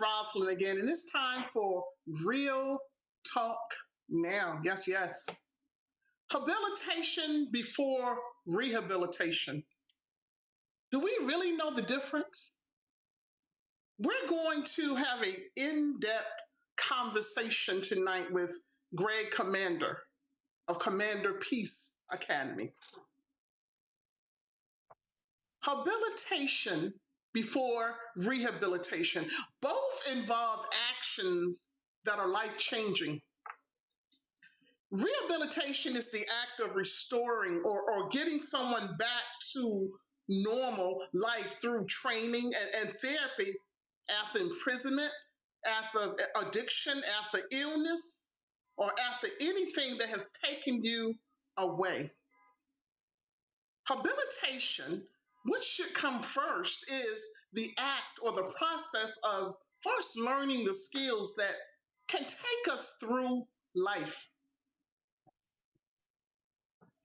Rosalind again, and it's time for Real Talk Now. Yes, yes. Habilitation before rehabilitation. Do we really know the difference? We're going to have an in-depth conversation tonight with Greg Commander of Commander Peace Academy. Habilitation before rehabilitation. Both involve actions that are life-changing. Rehabilitation is the act of restoring or getting someone back to normal life through training and therapy after imprisonment, after addiction, after illness, or after anything that has taken you away. Habilitation, what should come first, is the act or the process of first learning the skills that can take us through life.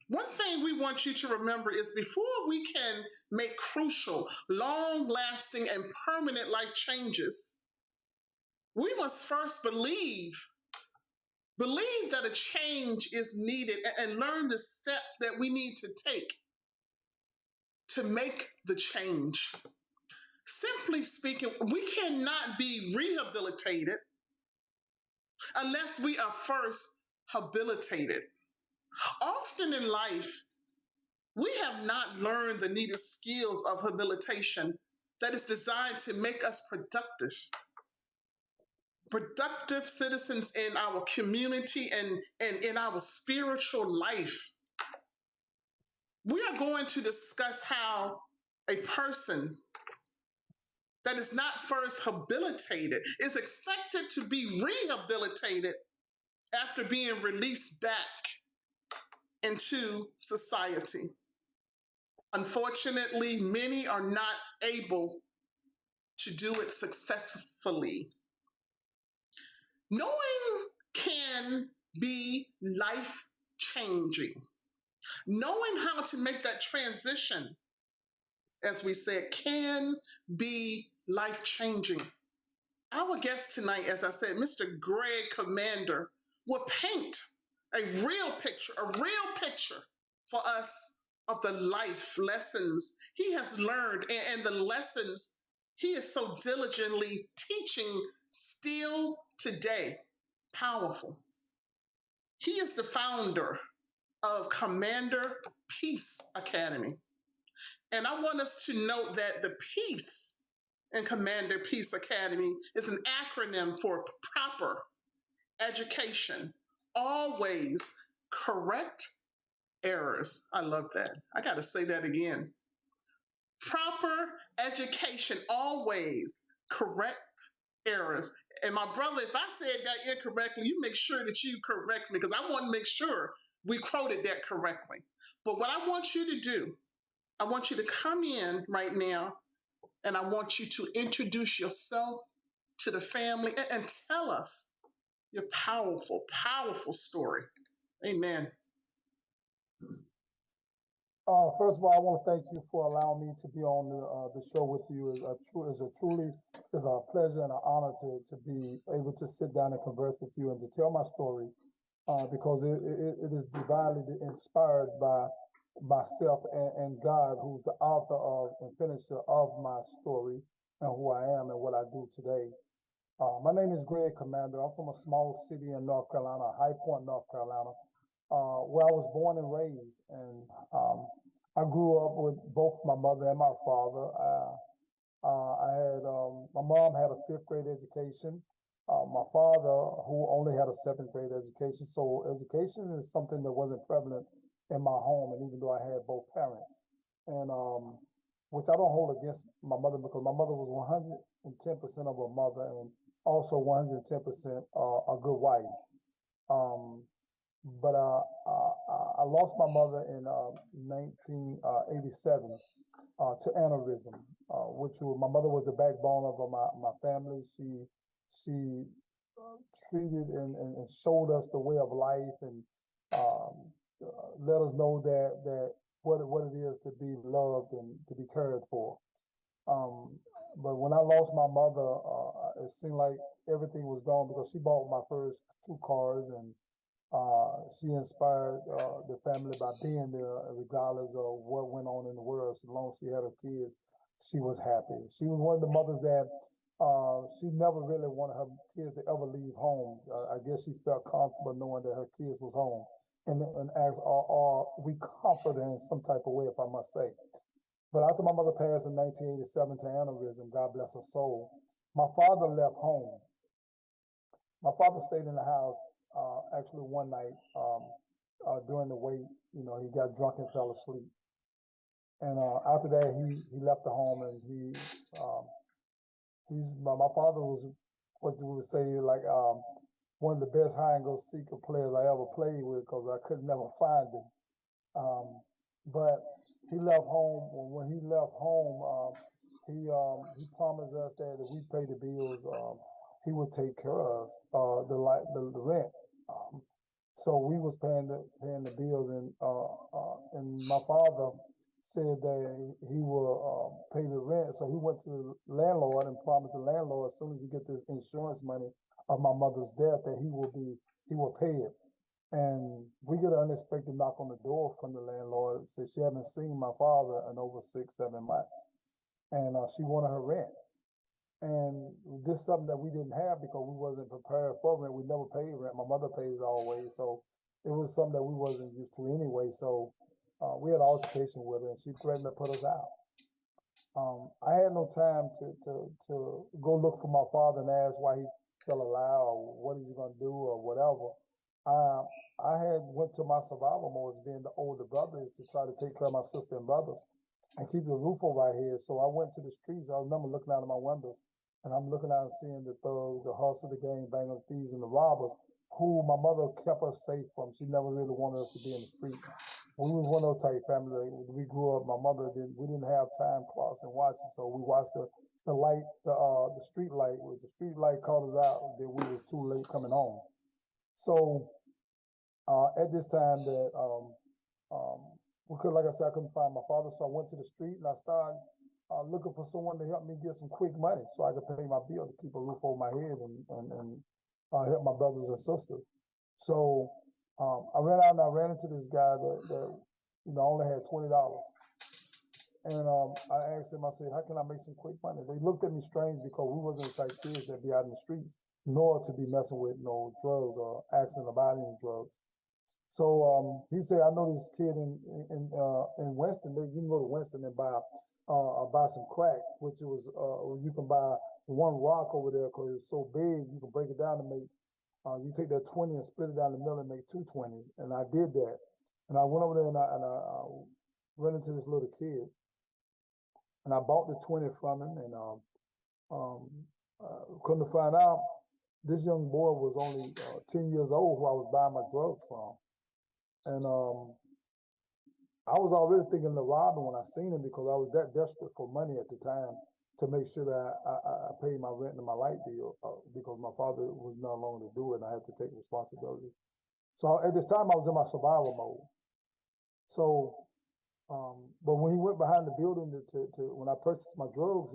One thing we want you to remember is before we can make crucial, long-lasting, and permanent life changes, we must first believe that a change is needed and learn the steps that we need to take to make the change. Simply speaking, we cannot be rehabilitated unless we are first habilitated. Often in life, we have not learned the needed skills of habilitation that is designed to make us productive citizens in our community and in our spiritual life. We are going to discuss how a person that is not first habilitated is expected to be rehabilitated after being released back into society. Unfortunately, many are not able to do it successfully. Knowing can be life-changing. Knowing how to make that transition, as we said, can be life-changing. Our guest tonight, as I said, Mr. Greg Commander, will paint a real picture for us of the life lessons he has learned and the lessons he is so diligently teaching still today. Powerful. He is the founder of Commander Peace Academy. And I want us to note that the peace in Commander Peace Academy is an acronym for proper education, always correct errors. I love that. I got to say that again. Proper education, always correct errors. And my brother, if I said that incorrectly, you make sure that you correct me, because I want to make sure we quoted that correctly. But what I want you to do, I want you to come in right now, and I want you to introduce yourself to the family and tell us your powerful, powerful story. Amen. First of all, I want to thank you for allowing me to be on the show with you. It's a pleasure and an honor to be able to sit down and converse with you and to tell my story, because it is divinely inspired by myself and God, who's the author of and finisher of my story and who I am and what I do today. My name is Greg Commander. I'm from a small city in North Carolina, High Point, North Carolina, where I was born and raised. And I grew up with both my mother and my father. My mom had a 5th grade education. My father, who only had a 7th grade education. So education is something that wasn't prevalent in my home, and even though I had both parents. And which I don't hold against my mother, because my mother was 110% of a mother and also 110% a good wife. But I lost my mother in 1987 to aneurysm, which my mother was the backbone of my family. She treated and showed us the way of life, and let us know that what it is to be loved and to be cared for. but when I lost my mother, it seemed like everything was gone because she bought my first 2 cars, and she inspired the family by being there regardless of what went on in the world. As long as she had her kids, she was happy. She was one of the mothers that she never really wanted her kids to ever leave home. I guess she felt comfortable knowing that her kids was home, and as we comfort her in some type of way, if I must say. But after my mother passed in 1987 to aneurysm, God bless her soul, my father left home. My father stayed in the house actually one night during the wait. You know, he got drunk and fell asleep. And after that, he left the home, and my father was what you would say like one of the best hide and go seeker players I ever played with, because I could never find him. But he left home. When he left home, he promised us that if we paid the bills, he would take care of us, the rent. So we was paying the bills, and my father said that he will pay the rent. So he went to the landlord and promised the landlord as soon as he get this insurance money of my mother's death that he will pay it. And we get an unexpected knock on the door from the landlord. Said she hadn't seen my father in over 6-7 months, and she wanted her rent. And this is something that we didn't have because we wasn't prepared for rent. We never paid rent. My mother paid it always, so it was something that we wasn't used to anyway. So we had an altercation with her, and she threatened to put us out. I had no time to go look for my father and ask why he tell a lie or what is he gonna do or whatever. I had went to my survival mode as being the older brother is to try to take care of my sister and brothers and keep the roof over our heads. So I went to the streets. I remember looking out of my windows, and I'm looking out and seeing the thugs, the hustle, the gang bangers, thieves, and the robbers, who my mother kept us safe from. She never really wanted us to be in the streets. We was one of those type family. We grew up. My mother we didn't have time clocks and watches, so we watched the light, the street light. When the street light called us out, then we was too late coming home. So at this time that we could, like I said, I couldn't find my father, so I went to the street and I started looking for someone to help me get some quick money so I could pay my bill to keep a roof over my head and help my brothers and sisters. So I ran out and I ran into this guy that only had $20. And I asked him, I said, how can I make some quick money? They looked at me strange because we wasn't the type of kids that be out in the streets, nor to be messing with no drugs or asking about any drugs. So he said, I know this kid in Winston. You can go to Winston and buy some crack, which was you can buy one rock over there because it's so big. You can break it down to make. You take that 20 and split it down the middle and make 2 20s. And I did that. And I went over there and I ran into this little kid, and I bought the 20 from him. And couldn't find out, this young boy was only 10 years old who I was buying my drugs from. And I was already thinking of robbing when I seen him because I was that desperate for money at the time to make sure that I paid my rent and my light bill because my father was no longer to do it and I had to take responsibility. So at this time I was in my survival mode. So, but when he went behind the building when I purchased my drugs,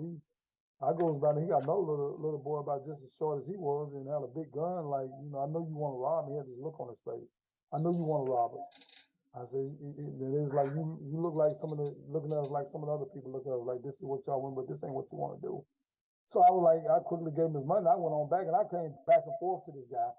I goes by and he got no little boy about just as short as he was and had a big gun. Like, I know you want to rob me. He had this look on his face. I know you want to rob us. I said, it was like, you look like looking at us like some of the other people look at us like, this is what y'all want, but this ain't what you want to do. So I was like, I quickly gave him his money. I went on back and I came back and forth to this guy.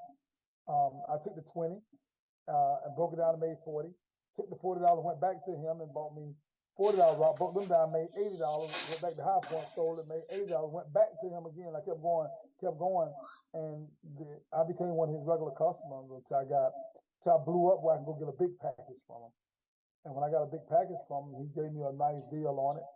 I took the 20 and broke it down and made 40. Took the $40, went back to him and bought me $40, broke them down, made $80, went back to High Point, sold it, made $80, went back to him again. I kept going, and I became one of his regular customers until I blew up where I can go get a big package from him. And when I got a big package from him, he gave me a nice deal on it.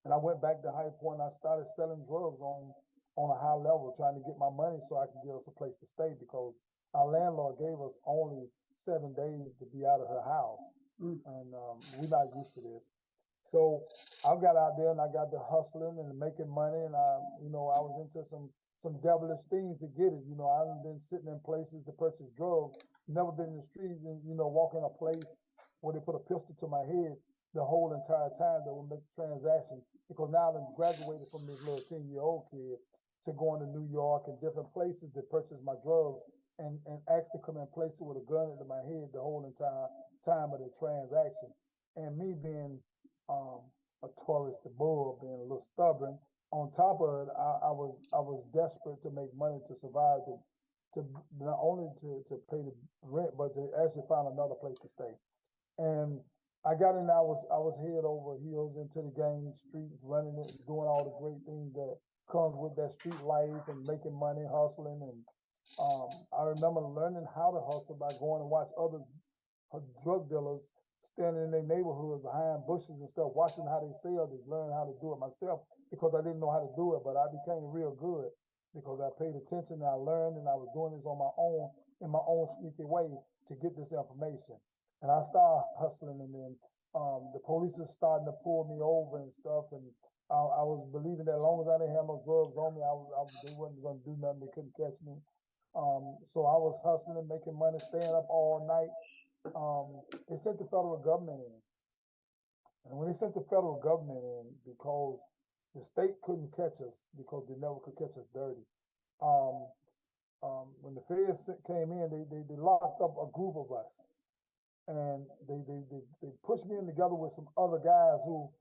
And I went back to High Point and I started selling drugs on a high level, trying to get my money so I could get us a place to stay because our landlord gave us only 7 days to be out of her house. And we're not used to this. So I got out there and I got to hustling and making money, and I was into some devilish things to get it. I haven't been sitting in places to purchase drugs, never been in the streets and walking a place where they put a pistol to my head the whole entire time that would make the transaction, because now I'm graduated from this little 10-year-old kid to going to New York and different places to purchase my drugs and asked to come and place it with a gun into my head the whole entire time of the transaction. And me being a tourist, the bull, being a little stubborn. On top of it, I was desperate to make money to survive, to not only to pay the rent, but to actually find another place to stay. And I got in. I was head over heels into the gang streets, running it, doing all the great things that comes with that street life and making money, hustling. And I remember learning how to hustle by going and watch other drug dealers standing in their neighborhoods behind bushes and stuff, watching how they sell to learn how to do it myself, because I didn't know how to do it, but I became real good because I paid attention and I learned, and I was doing this on my own in my own sneaky way to get this information. And I started hustling, and then the police is starting to pull me over and stuff, and I was believing that as long as I didn't have no drugs on me, they wasn't going to do nothing. They couldn't catch me. So I was hustling, making money, staying up all night. They sent the federal government in. And when they sent the federal government in, because the state couldn't catch us because they never could catch us dirty. When the feds came in, they locked up a group of us, and they pushed me in together with some other guys who,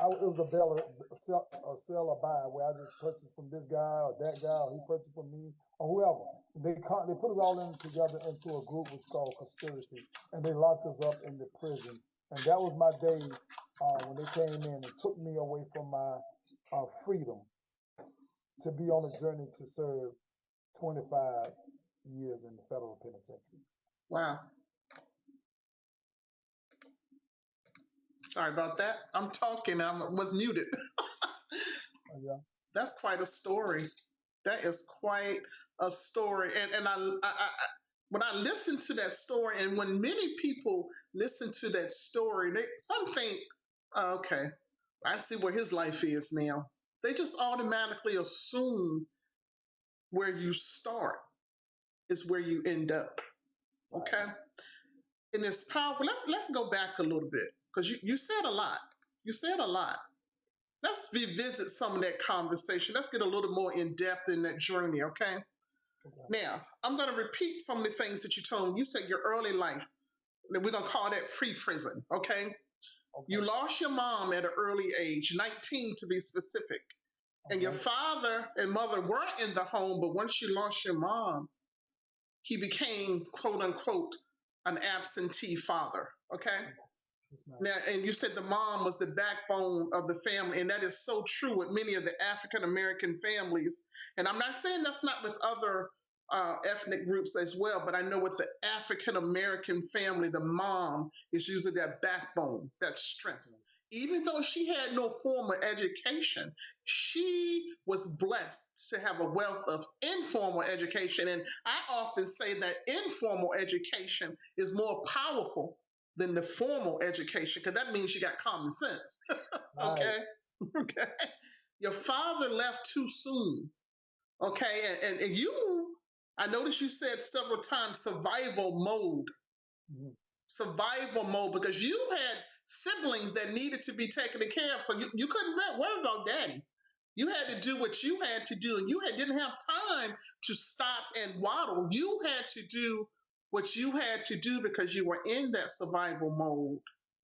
it was a sell or buy, where I just purchased from this guy or that guy, or he purchased from me or whoever. They put us all in together into a group which is called conspiracy, and they locked us up in the prison. And that was my day when they came in and took me away from my freedom to be on a journey to serve 25 years in the federal penitentiary. Wow. Sorry about that. I'm talking. I was muted. Yeah. That's quite a story. That is quite a story. And when I listen to that story, and when many people listen to that story, some think, oh, okay, I see where his life is now. They just automatically assume where you start is where you end up. Okay. Right. And it's powerful. Let's go back a little bit, because you said a lot. You said a lot. Let's revisit some of that conversation. Let's get a little more in depth in that journey, okay? Now, I'm going to repeat some of the things that you told me. You said your early life, we're going to call that pre-prison, okay? You lost your mom at an early age, 19 to be specific. And your father and mother were in the home, but once you lost your mom, he became, quote unquote, an absentee father, okay? Now, and you said the mom was the backbone of the family, and that is so true with many of the African American families. And I'm not saying that's not with other ethnic groups as well, but I know with the African American family, the mom is usually that backbone, that strength. Even though she had no formal education, she was blessed to have a wealth of informal education. And I often say that informal education is more powerful than the formal education, because that means you got common sense. Okay. Okay. Your father left too soon. Okay. And you, I noticed you said several times survival mode. Mm-hmm. Survival mode, because you had siblings that needed to be taken care of. So you couldn't worry about daddy. You had to do what you had to do, and you didn't have time to stop and waddle. You had to do what you had to do because you were in that survival mode.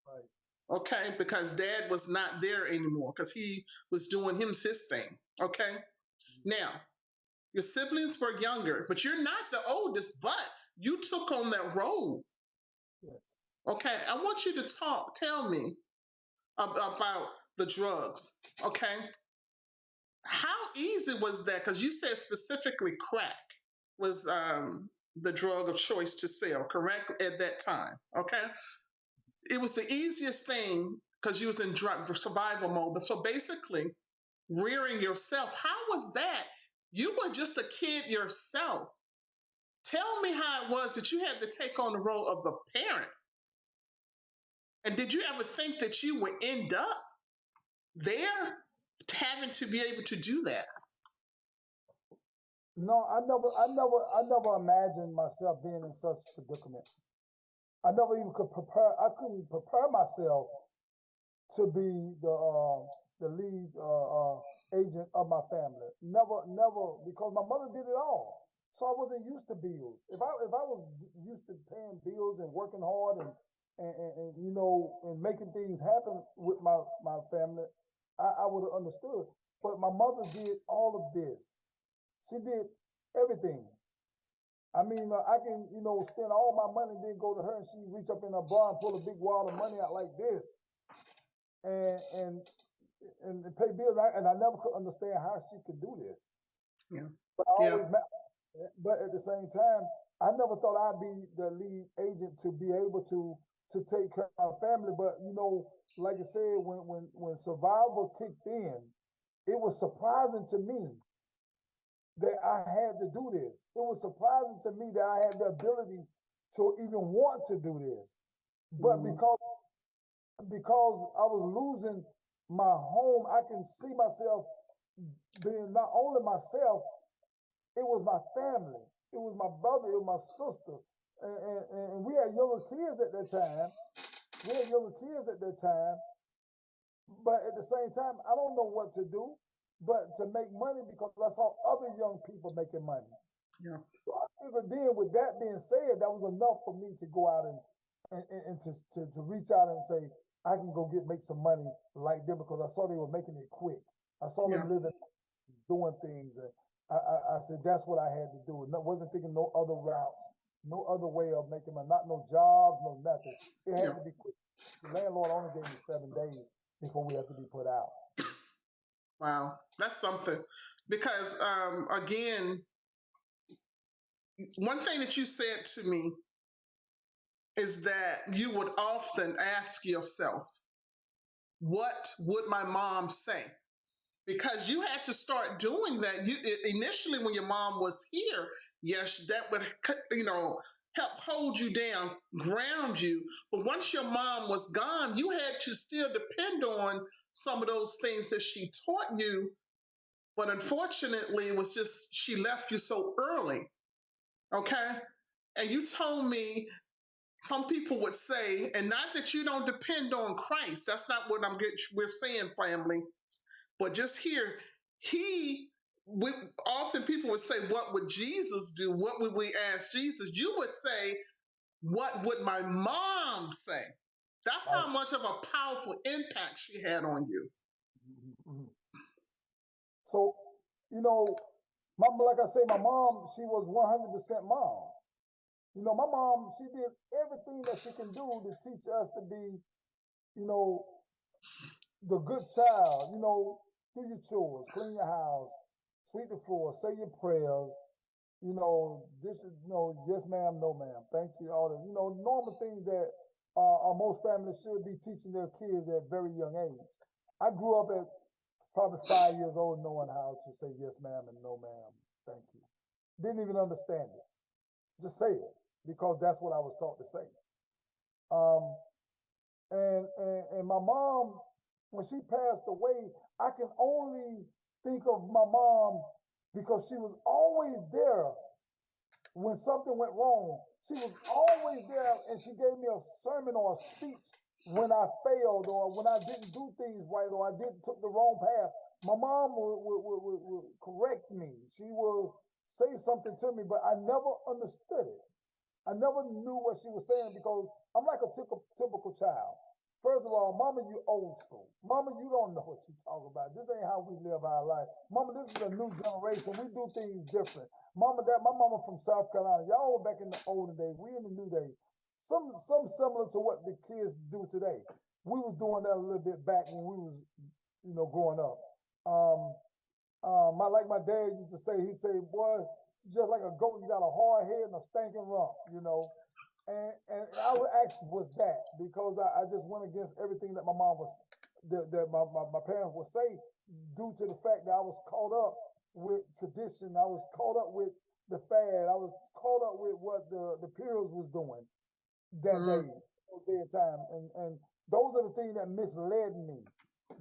Right. Okay, because dad was not there anymore because he was doing his thing. Okay. Mm-hmm. Now, your siblings were younger, but you're not the oldest, but you took on that role. Yes. Okay, I want you to tell me about the drugs. Okay. How easy was that? Because you said specifically crack was the drug of choice to sell, correct? At that time, okay? It was the easiest thing because you was in drug survival mode. But so basically, rearing yourself, how was that? You were just a kid yourself. Tell me how it was that you had to take on the role of the parent. And did you ever think that you would end up there having to be able to do that? No, I never imagined myself being in such a predicament. I never even could prepare. I couldn't prepare myself to be the lead agent of my family. Never, because my mother did it all. So I wasn't used to bills. If I was used to paying bills and working hard and you know, and making things happen with my family, I would have understood. But my mother did all of this. She did everything. I mean, I can, you know, spend all my money, then go to her and she reach up in her bra and pull a big wad of money out like this, and pay bills. And I never could understand how she could do this. Yeah. But I Yeah. always, but at the same time, I never thought I'd be the lead agent to be able to take care of my family. But you know, like I said, when survival kicked in, it was surprising to me that I had to do this. It was surprising to me that I had the ability to even want to do this. But because I was losing my home, I can see myself being not only myself, it was my family. It was my brother, it was my sister. And we had younger kids at that time. But at the same time, I don't know what to do but to make money because I saw other young people making money. Yeah. So I figured then, with that being said, that was enough for me to go out and to reach out and say, I can go make some money like them because I saw they were making it quick. I saw them living, doing things. And I said, that's what I had to do. And I wasn't thinking no other routes, no other way of making money, not no jobs, no nothing. It had to be quick. The landlord only gave me 7 days before we had to be put out. Wow, that's something. Because again, one thing that you said to me is that you would often ask yourself, what would my mom say? Because you had to start doing that. You initially, when your mom was here, yes, that would, you know, help hold you down, ground you. But once your mom was gone, you had to still depend on some of those things that she taught you. But unfortunately, it was just she left you so early. Okay, and you told me some people would say, and not that you don't depend on Christ. That's not what we're saying, family. But just here, we, often people would say, what would Jesus do? What would we ask Jesus? You would say, what would my mom say? That's how much of a powerful impact she had on you. So, you know, like I say, my mom, she was 100% mom. You know, my mom, she did everything that she can do to teach us to be, you know, the good child. You know, do your chores, clean your house, sweep the floor, say your prayers. You know, this is, you know, yes ma'am, no ma'am, thank you, all that. You know, normal things that most families should be teaching their kids at a very young age. I grew up at probably 5 years old knowing how to say yes ma'am and no ma'am, thank you. Didn't even understand it. Just say it because that's what I was taught to say. Um, and my mom, when she passed away, I can only think of my mom because she was always there when something went wrong. She was always there and she gave me a sermon or a speech when I failed or when I didn't do things right or I took the wrong path. My mom would correct me. She would say something to me, but I never understood it. I never knew what she was saying because I'm like a typical child. First of all, mama, you old school. Mama, you don't know what you talk about. This ain't how we live our life. Mama, this is a new generation. We do things different. Mama, my mama from South Carolina. Y'all were back in the olden days. We in the new days. Some similar to what the kids do today. We was doing that a little bit back when we was, you know, growing up. Like my dad used to say, he said, boy, just like a goat, you got a hard head and a stinking rump, you know. And I would ask, was that because I just went against everything that my mom was, that my parents would say, due to the fact that I was caught up with tradition. I was caught up with the fad. I was caught up with what the peers was doing that day and time. And those are the things that misled me.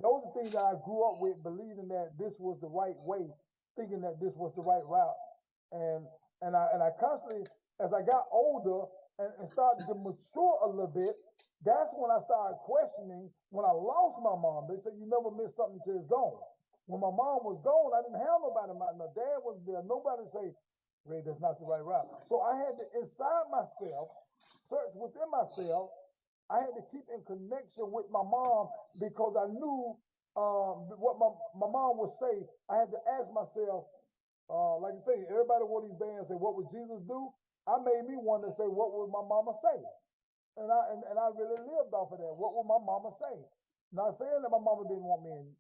Those are things that I grew up with, believing that this was the right way, thinking that this was the right route. And I constantly, as I got older, and started to mature a little bit, that's when I started questioning. When I lost my mom, they said you never miss something till it's gone. When my mom was gone, I didn't have nobody. My dad was there. Nobody say, Ray, that's not the right route. So I had to, inside myself, search within myself. I had to keep in connection with my mom because I knew what my mom would say. I had to ask myself, like I say, everybody wore these bands say, what would Jesus do? I made me one to say, what would my mama say? And I really lived off of that. What would my mama say? Not saying that my mama didn't want me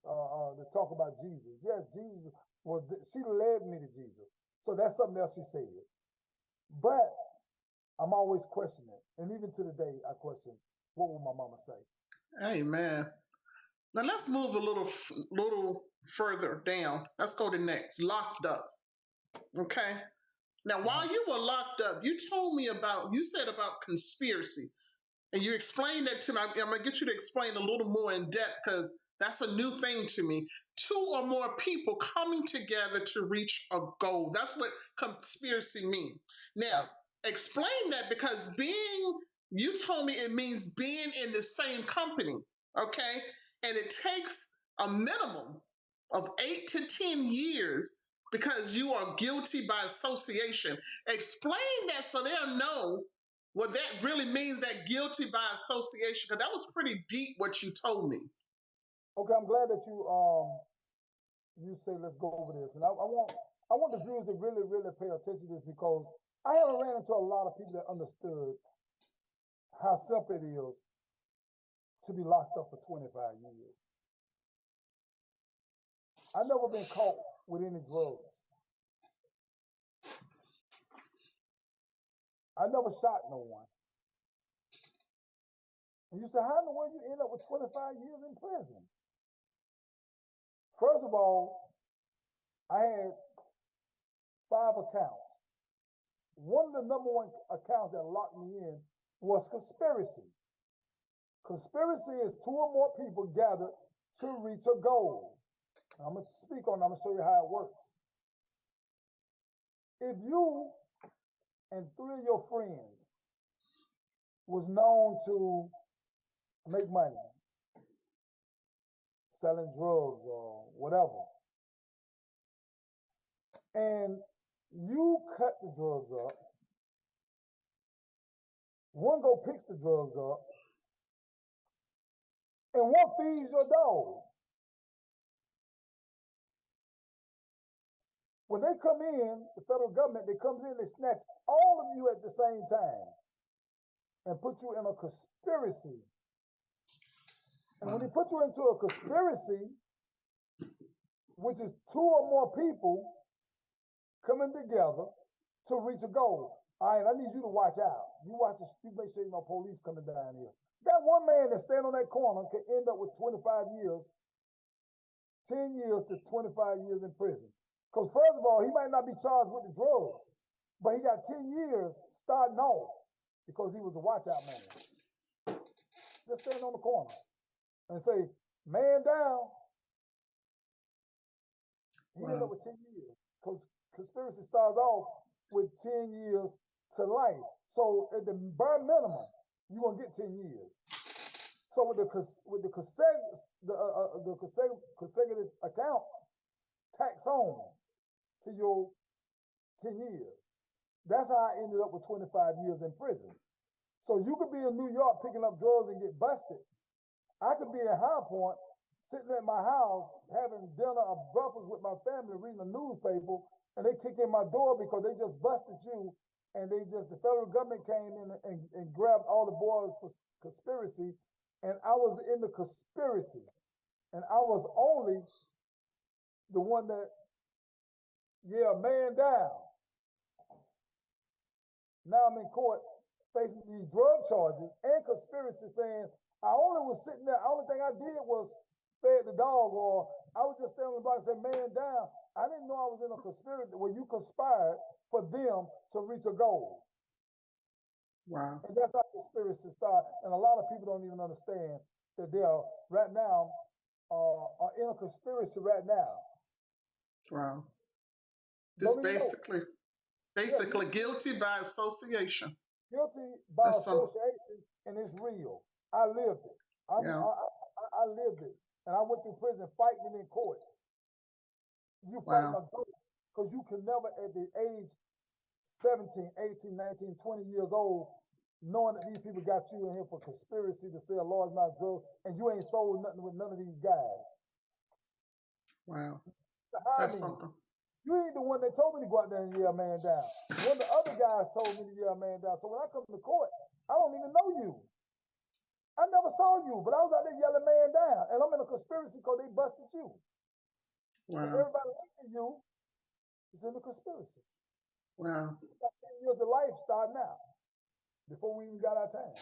to talk about Jesus. Yes, Jesus was, she led me to Jesus. So that's something else she said. But I'm always questioning it. And even to the day, I question, what would my mama say? Amen. Now let's move a little further down. Let's go to next. Locked up. Okay. Now, while you were locked up, you said about conspiracy. And you explained that to me. I'm going to get you to explain a little more in depth because that's a new thing to me. Two or more people coming together to reach a goal. That's what conspiracy means. Now, explain that because you told me it means being in the same company, okay? And it takes a minimum of 8 to 10 years because you are guilty by association. Explain that so they'll know what that really means, that guilty by association, because that was pretty deep what you told me. Okay, I'm glad that you say let's go over this, and I want the viewers to really pay attention to this because I haven't ran into a lot of people that understood how simple it is to be locked up for 25 years. I've never been caught with any drugs. I never shot no one. And you say, how in the world you end up with 25 years in prison? First of all, I had 5 accounts. One of the number one accounts that locked me in was conspiracy. Conspiracy is 2 or more people gathered to reach a goal. I'm going to speak on it. I'm going to show you how it works. If you and 3 of your friends was known to make money, selling drugs or whatever, and you cut the drugs up, one go picks the drugs up, and one feeds your dog. When they come in, the federal government, they comes in, they snatch all of you at the same time and put you in a conspiracy. And when they put you into a conspiracy, which is 2 or more people coming together to reach a goal. All right, I need you to watch out. You watch the street, make sure you know police coming down here. That one man that stand on that corner can end up with 25 years, 10 years to 25 years in prison. Because first of all, he might not be charged with the drugs, but he got 10 years starting off because he was a watch out man. Just stand on the corner and say, man down. He ended up with 10 years. Because conspiracy starts off with 10 years to life. So at the bare minimum, you're gonna get 10 years. So with the consecutive accounts, tax on to your 10 years. That's how I ended up with 25 years in prison. So you could be in New York picking up drugs and get busted. I could be in High Point sitting at my house having dinner or breakfast with my family, reading a newspaper, and they kick in my door because they just busted you, and the federal government came in and grabbed all the boys for conspiracy, and I was in the conspiracy, and I was only the one that, yeah, man down. Now I'm in court facing these drug charges and conspiracy saying I only was sitting there, the only thing I did was fed the dog, or I was just standing on the block and said, man down. I didn't know I was in a conspiracy where you conspired for them to reach a goal. Wow. And that's how conspiracy start. And a lot of people don't even understand that they are right now are in a conspiracy right now. Wow. Just basically guilty by association. Guilty by That's some. association, and it's real. I lived it. Yeah. I lived it, and I went through prison fighting it in court. You fighting Wow. a ghost because you can never, at the age 17, 18, 19, 20 years old, knowing that these people got you in here for conspiracy to sell large amount of drugs, and you ain't sold nothing with none of these guys. Wow. Behind That's me, something. you ain't the one that told me to go out there and yell man down. One of the other guys told me to yell man down. So when I come to court, I don't even know you. I never saw you, but I was out there yelling man down, and I'm in a conspiracy because they busted you. Wow. And everybody linked to you is in the conspiracy. Wow. We got 10 years of life starting now, before we even got our time.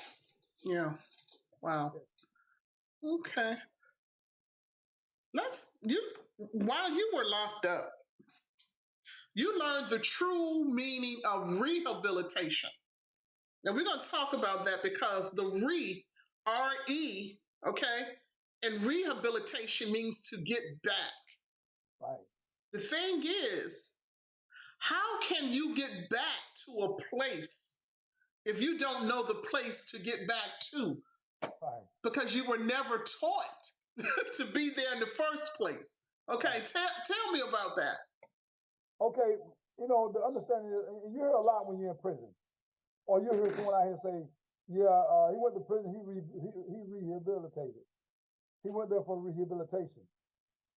Yeah. Wow. Okay. While you were locked up, you learned the true meaning of rehabilitation. Now we're going to talk about that because the R-E, okay, and rehabilitation means to get back. Right. The thing is, how can you get back to a place if you don't know the place to get back to? Right. Because you were never taught to be there in the first place. Okay, right. Tell me about that. Okay, the understanding is, you hear a lot when you're in prison, or you hear someone out here say, "Yeah, he went to prison. He rehabilitated. He went there for rehabilitation,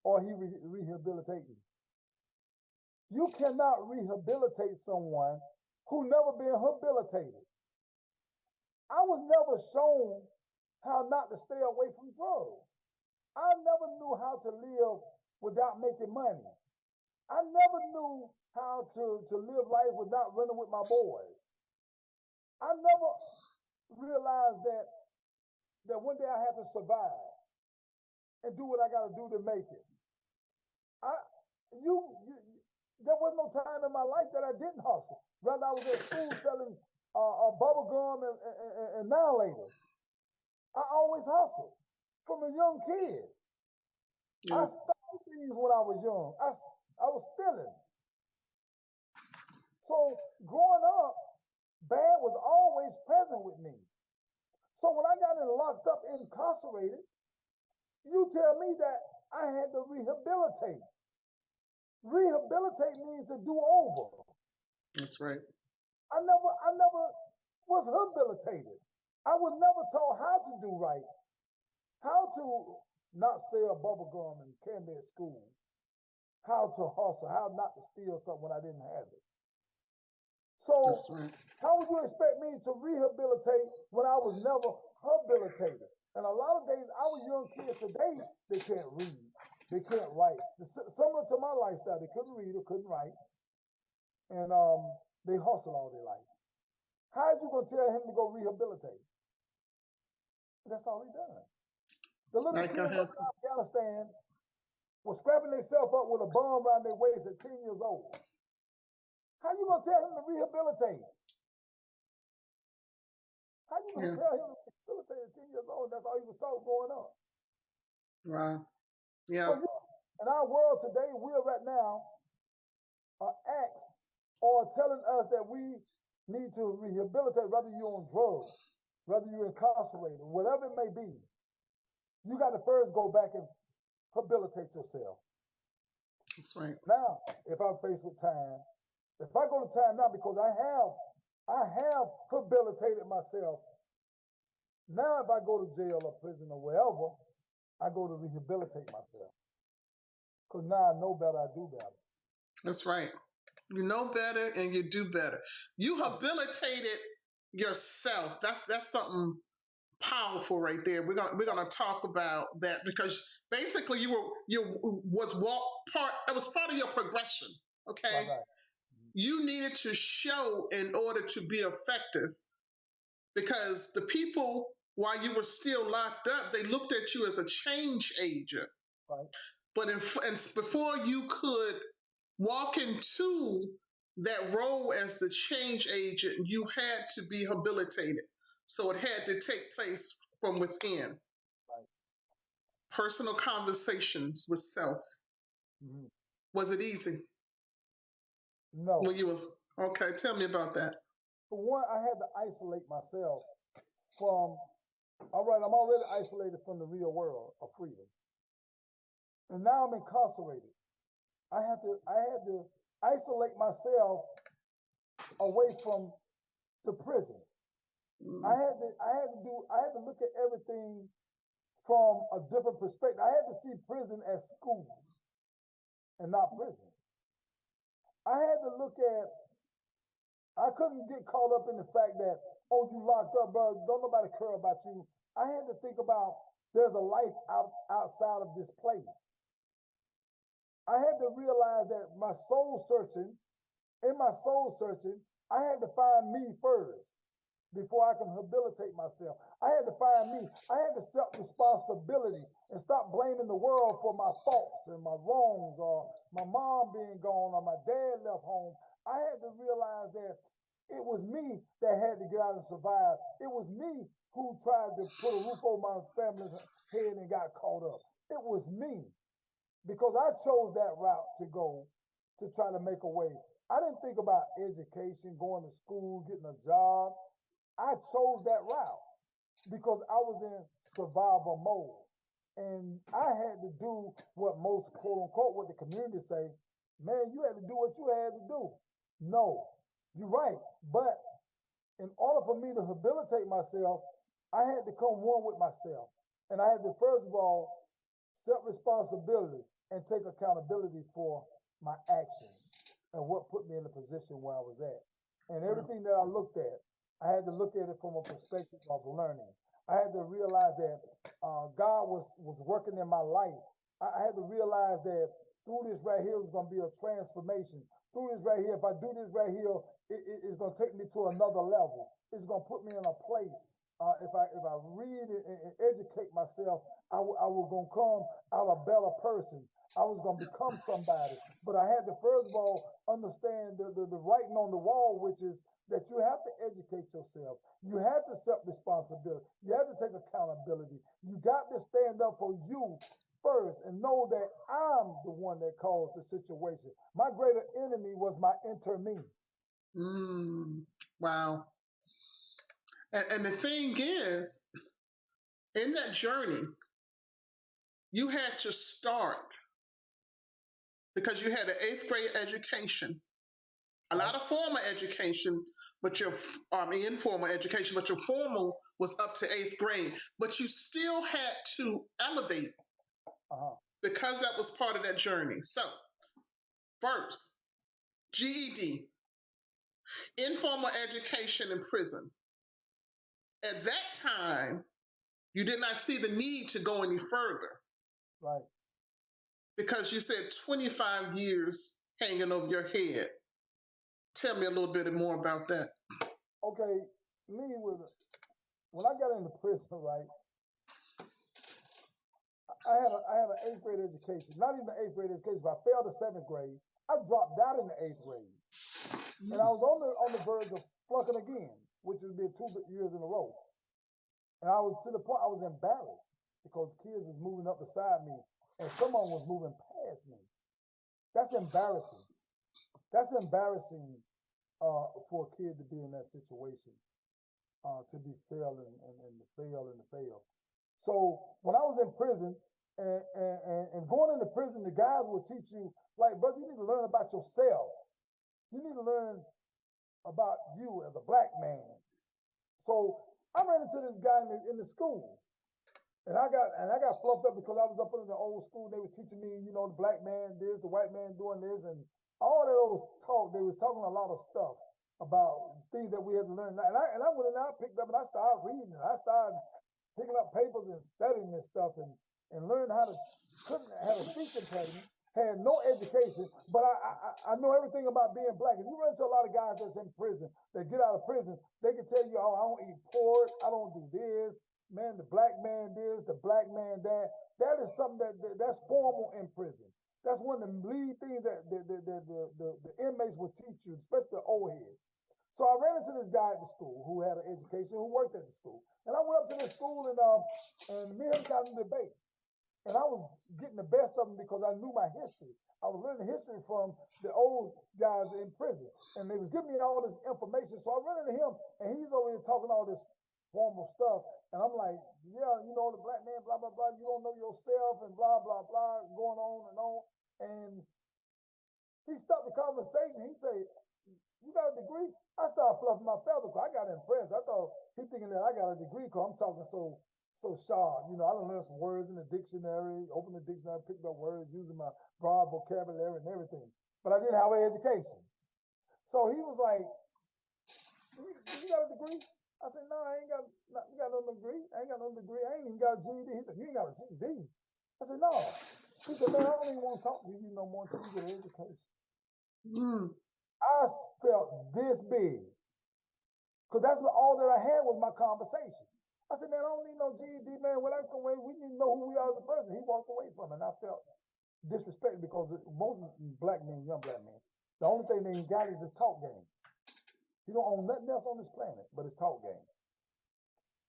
or he rehabilitated." You cannot rehabilitate someone who never been habilitated. I was never shown how not to stay away from drugs. I never knew how to live without making money. I never knew how to live life without running with my boys. I never realized that one day I had to survive and do what I got to do to make it. There was no time in my life that I didn't hustle. Rather, I was at school selling bubble gum and annihilators. I always hustled from a young kid. I stole things when I was young. I was stealing. So growing up, bad was always present with me. So when I got locked up, incarcerated, you tell me that I had to rehabilitate. Rehabilitate means to do over. That's right. I never was habilitated. I was never taught how to do right, how to not sell bubble gum and candy at school, how to hustle, how not to steal something when I didn't have it. So right. How would you expect me to rehabilitate when I was never habilitated? And a lot of days, our young kids today, they can't read, they can't write. Similar to my lifestyle, they couldn't read or couldn't write, and they hustle all their life. How is you gonna tell him to go rehabilitate? That's all he done. The little kids up in Afghanistan were scrapping themselves up with a bomb around their waist at 10 years old. How you gonna tell him to rehabilitate? How you gonna tell him to rehabilitate at 10 years old? That's all he was taught growing up. Right. Yeah. So in our world today, we are right now asked or telling us that we need to rehabilitate, whether you're on drugs, whether you're incarcerated, whatever it may be. You got to first go back and habilitate yourself. That's right. Now, if I'm faced with time, if I go to time now because I have habilitated myself. Now, if I go to jail or prison or wherever, I go to rehabilitate myself. Because now I know better, I do better. That's right. You know better and you do better. You habilitated yourself. That's something powerful right there. We're gonna talk about that because basically it was part of your progression. Okay. Right. You needed to show in order to be effective because the people, while you were still locked up, they looked at you as a change agent. Right. But before you could walk into that role as the change agent, you had to be habilitated. So it had to take place from within. Right. Personal conversations with self. Mm-hmm. Was it easy? No. When you was okay, tell me about that. For one, I had to isolate myself from, all right, I'm already isolated from the real world of freedom. And now I'm incarcerated. I had to isolate myself away from the prison. I had to look at everything from a different perspective. I had to see prison as school and not prison. I had to look at, I couldn't get caught up in the fact that, oh, you locked up, bro, don't nobody care about you. I had to think about there's a life outside of this place. I had to realize that in my soul searching, I had to find me first before I can habilitate myself. I had to find me. I had to accept responsibility and stop blaming the world for my faults and my wrongs, or my mom being gone, or my dad left home. I had to realize that it was me that had to get out and survive. It was me who tried to put a roof over my family's head and got caught up. It was me, because I chose that route to go to try to make a way. I didn't think about education, going to school, getting a job. I chose that route because I was in survival mode. And I had to do what most, quote unquote, what the community say, man, you had to do what you had to do. No, you're right. But in order for me to habilitate myself, I had to come one with myself. And I had to, first of all, accept responsibility and take accountability for my actions and what put me in the position where I was at. And everything that I looked at, I had to look at it from a perspective of learning. I had to realize that God was working in my life. I had to realize that through this right here was going to be a transformation. Through this right here, if I do this right here, it's going to take me to another level. It's going to put me in a place. If I read and educate myself, I was going to come out a better person. I was going to become somebody. But I had to, first of all, understand the writing on the wall, which is that you have to educate yourself. You have to accept responsibility. You have to take accountability. You got to stand up for you first and know that I'm the one that caused the situation. My greater enemy was my inner me. Wow. And the thing is, in that journey, you had to start because you had an 8th grade education, a lot of formal education, but your informal education, but your formal was up to 8th grade. But you still had to elevate because that was part of that journey. So, first, GED, informal education in prison. At that time, you did not see the need to go any further. Right. Because you said 25 years hanging over your head. Tell me a little bit more about that. Okay, when I got into prison, right, I had an 8th grade education. Not even an 8th grade education, but I failed the 7th grade. I dropped out in the 8th grade. And I was on the verge of flunking again, which would be 2 years in a row. And I was to the point I was embarrassed because kids was moving up beside me and someone was moving past me. That's embarrassing. That's embarrassing for a kid to be in that situation, to be failing and to fail. So when I was in prison and going into prison, the guys will teach you, like, brother, you need to learn about yourself. You need to learn about you as a black man. So I ran into this guy in the school. And I got fluffed up because I was up in the old school. They were teaching me, you know, the black man this, the white man doing this, and all that was talk. They was talking a lot of stuff about things that we had to learn. And I went in there, I picked up, and I started reading. I started picking up papers and studying this stuff and learned how to have a speech impediment. Had no education, but I know everything about being black. If you run into a lot of guys that's in prison, that get out of prison, they can tell you, oh, I don't eat pork, I don't do this. Man, the black man this, the black man that. That is something that's formal in prison. That's one of the lead things that the inmates will teach you, especially the old heads. So I ran into this guy at the school who had an education, who worked at the school. And I went up to the school and me and him got in a debate. And I was getting the best of them because I knew my history. I was learning history from the old guys in prison, and they was giving me all this information. So I run into him, and he's over here talking all this formal stuff, and I'm like, yeah, you know, the black man, blah blah blah. You don't know yourself, and blah blah blah, going on and on. And he stopped the conversation. He said, "You got a degree?" I started fluffing my feather because I got impressed. I thought he thinking that I got a degree because I'm talking so sharp. You know, I done learned some words in the dictionary, opened the dictionary, picked up words, using my broad vocabulary and everything. But I didn't have an education. So he was like, you got a degree? I said, no, I ain't got, you got no degree? I ain't got no degree. I ain't even got a GED. He said, you ain't got a GED? I said, no. He said, man, I don't even want to talk to you no more until you get an education. I felt this big because that's what all that I had was my conversation. I said, man, I don't need no GED, man. When I come away, we need to know who we are as a person. He walked away from it, and I felt disrespected because most black men, young black men, the only thing they ain't got is his talk game. He don't own nothing else on this planet but his talk game.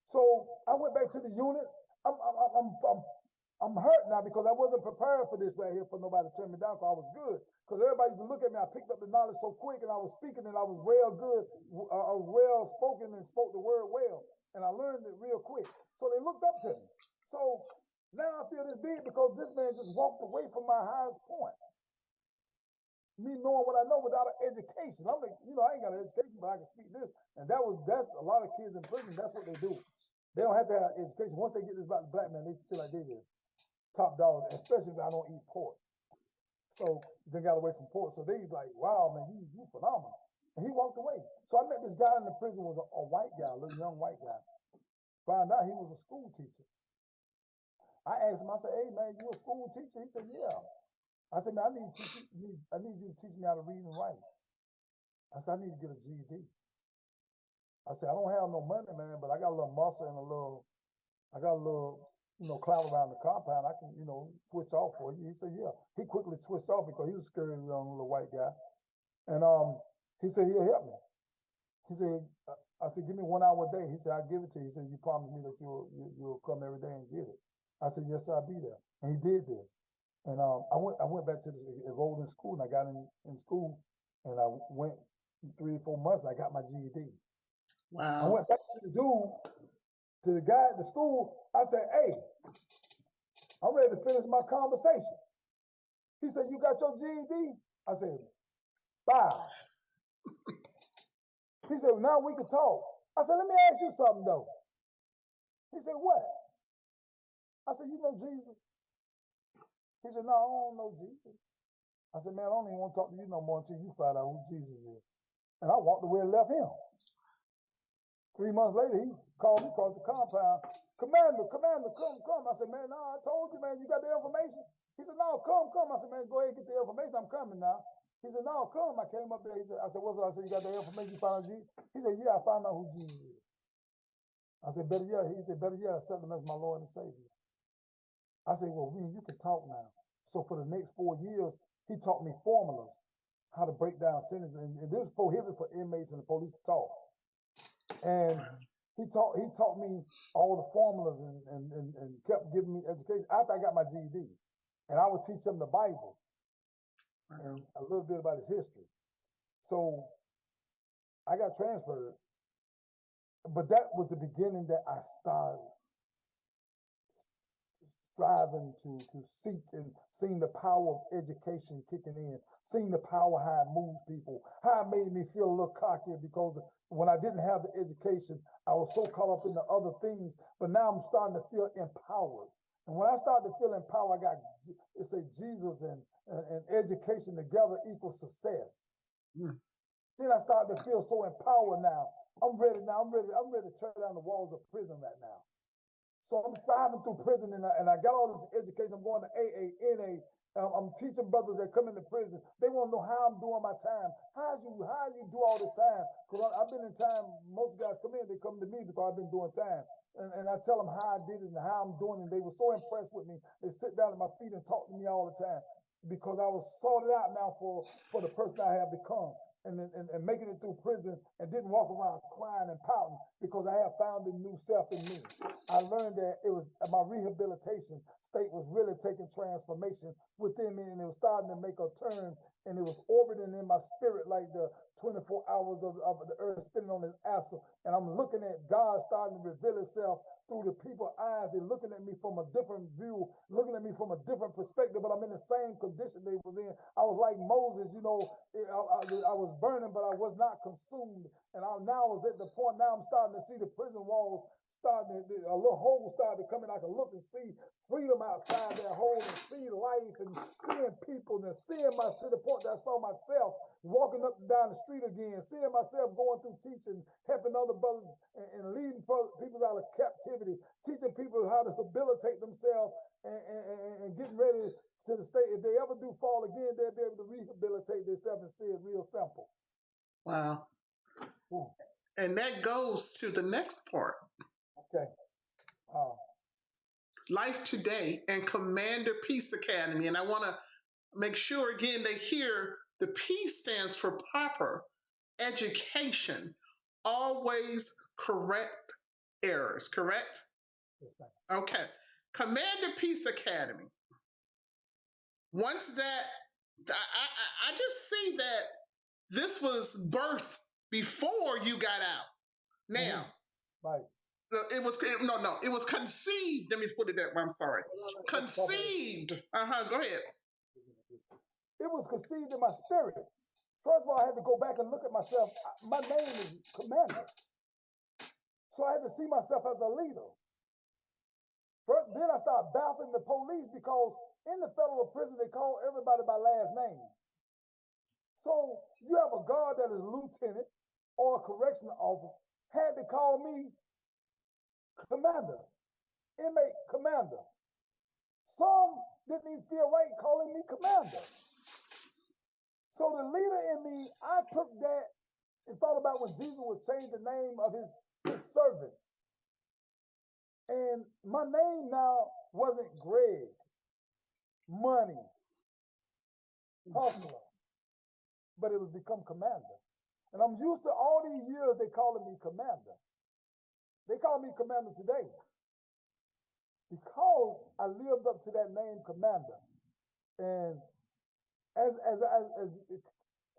So I went back to the unit. I'm hurt now because I wasn't prepared for this right here for nobody to turn me down because I was good. Because everybody used to look at me. I picked up the knowledge so quick and I was speaking and I was well good. I was well spoken and spoke the word well. And I learned it real quick. So they looked up to me. So now I feel this big because this man just walked away from my highest point. Me knowing what I know without an education. I'm like, you know, I ain't got an education, but I can speak this. And that's a lot of kids in prison, that's what they do. They don't have to have education. Once they get this about the black man, they feel like they did top dog, especially if I don't eat pork. So they got away from pork. So they like, wow, man, you phenomenal. And he walked away. So I met this guy in the prison, was a white guy, a little young white guy. Found out he was a school teacher. I asked him, I said, hey man, you a school teacher? He said, yeah. I said, man, I need you to teach me how to read and write. I said, I need to get a GED. I said, I don't have no money, man, but I got a little muscle and I got a little, clout around the compound. I can, switch off for you. He said, yeah. He quickly switched off because he was scared of the young little white guy. And he said, he'll help me. He said, I said, give me 1 hour a day. He said, I'll give it to you. He said, you promise me that you'll come every day and get it. I said, yes, sir, I'll be there. And he did this. And I went back to enrolled in school, and I got in school, and I went 3 or 4 months, and I got my GED. Wow. I went back to the dude, to the guy at the school. I said, hey, I'm ready to finish my conversation. He said, you got your GED? I said, bye. He said, well, now we can talk. I said, let me ask you something, though. He said, what? I said, you know Jesus? He said, no, I don't know Jesus. I said, man, I don't even want to talk to you no more until you find out who Jesus is. And I walked away and left him. 3 months later, he called me across the compound. Commander, come. I said, man, no, I told you, man, you got the information? He said, no, come. I said, man, go ahead and get the information. I'm coming now. He said, no, come. I came up there. I said, what's up? I said, you got the information? You found out Jesus? He said, yeah, I found out who Jesus is. I said, better yet. He said, better yet, I accept him as my Lord and Savior. I said, well, you can talk now. So for the next 4 years, he taught me formulas, how to break down sentences. And this was prohibited for inmates and the police to talk. And he taught me all the formulas and kept giving me education after I got my GED. And I would teach him the Bible and a little bit about his history. So I got transferred. But that was the beginning that I started striving to seek and seeing the power of education kicking in, seeing the power how it moves people, how it made me feel a little cocky because when I didn't have the education, I was so caught up in the other things, but now I'm starting to feel empowered. And when I started to feel empowered, it said Jesus and education together equals success. Then I started to feel so empowered now. I'm ready to tear down the walls of prison right now. So I'm striving through prison and I got all this education. I'm going to AA, NA. I'm teaching brothers that come into prison. They want to know how I'm doing my time. How you do all this time? Because I've been in time. Most guys come in, they come to me because I've been doing time. And I tell them how I did it and how I'm doing it. And they were so impressed with me. They sit down at my feet and talk to me all the time because I was sorted out now for the person I have become. and making it through prison and didn't walk around crying and pouting because I had found a new self in me. I learned that it was my rehabilitation state was really taking transformation within me, and it was starting to make a turn, and it was orbiting in my spirit like the 24 hours of the earth spinning on its axle. And I'm looking at God starting to reveal itself through the people's eyes. They're looking at me from a different view, looking at me from a different perspective, but I'm in the same condition they was in. I was like Moses, you know, I was burning, but I was not consumed. And now I was at the point, now I'm starting to see the prison walls starting to, a little hole started to come in. I can look and see freedom outside that hole and see life and seeing people and seeing to the point that I saw myself walking up and down the street again, seeing myself going through teaching, helping other brothers and leading people out of captivity, teaching people how to rehabilitate themselves and getting ready to the state. If they ever do fall again, they'll be able to rehabilitate themselves and see it real simple. Wow. Ooh. And that goes to the next part. Okay. Life Today and Commander Peace Academy. And I want to make sure again they hear the P stands for proper education. Always correct errors, correct? Yes, ma'am. Okay. Commander Peace Academy. Once that, I just see that this was birthed before you got out. Now, right. It was conceived. Let me put it that way. I'm sorry. Conceived. Go ahead. It was conceived in my spirit. First of all, I had to go back and look at myself. My name is Commander. So I had to see myself as a leader. Then I started baffling the police because in the federal prison, they call everybody by last name. So you have a guard that is lieutenant or a correctional officer had to call me Commander, inmate Commander. Some didn't even feel right calling me Commander. So the leader in me, I took that and thought about when Jesus was changing the name of his servants. And my name now wasn't Greg, Money, Hustler, but it was become Commander. And I'm used to all these years they calling me Commander. They call me Commander today because I lived up to that name, Commander. And as